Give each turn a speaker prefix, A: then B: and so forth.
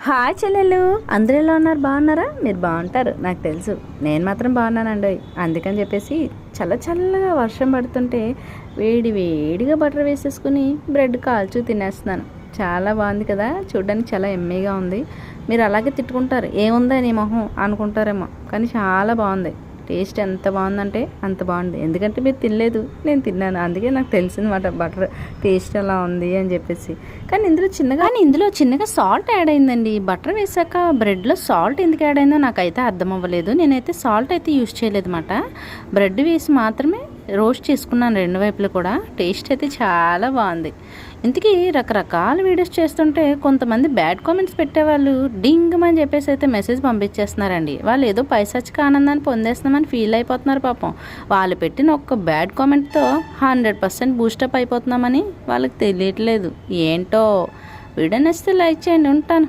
A: Hi చెల్లెలు, అందరూ ఎలా ఉన్నారు? బాగున్నారా? మీరు బాగుంటారు నాకు తెలుసు. నేను మాత్రం బాగున్నానండి. అందుకని చెప్పేసి చల్లగా వర్షం పడుతుంటే వేడి వేడిగా బటర్ వేసేసుకుని బ్రెడ్ కాల్చు తినేస్తున్నాను. చాలా బాగుంది కదా, చూడడానికి చాలా ఎమ్మీగా ఉంది. మీరు అలాగే తిట్టుకుంటారు, ఏముందా నీ మొహం అనుకుంటారేమో, కానీ చాలా బాగుంది. టేస్ట్ ఎంత బాగుందంటే అంత బాగుంది. ఎందుకంటే మీరు తినలేదు, నేను తిన్నాను, అందుకే నాకు తెలిసిందన్నమాట బటర్ టేస్ట్ ఎలా ఉంది అని చెప్పేసి. కానీ ఇందులో చిన్నగా సాల్ట్ యాడ్ అయిందండి. బటర్ వేసాక బ్రెడ్లో సాల్ట్ ఎందుకు యాడ్ అయిందో నాకైతే అర్థం అవ్వలేదు. నేనైతే సాల్ట్ అయితే యూజ్ చేయలేదు అన్నమాట. బ్రెడ్ వేసి మాత్రమే రోస్ట్ చేసుకున్నాను రెండు వైపులు కూడా. టేస్ట్ అయితే చాలా బాగుంది. ఇంతకీ రకరకాల వీడియోస్ చేస్తుంటే కొంతమంది బ్యాడ్ కామెంట్స్ పెట్టేవాళ్ళు డింగ్ అని చెప్పేసి అయితే మెసేజ్ పంపించేస్తున్నారండి. వాళ్ళు ఏదో పైశాచిక ఆనందాన్ని పొందేస్తున్నామని ఫీల్ అయిపోతున్నారు పాపం. వాళ్ళు పెట్టిన ఒక్క బ్యాడ్ కామెంట్తో 100% బూస్టప్ అయిపోతున్నామని వాళ్ళకి తెలియట్లేదు ఏంటో. వీడియో నచ్చితే లైక్ చేయండి. ఉంటాను.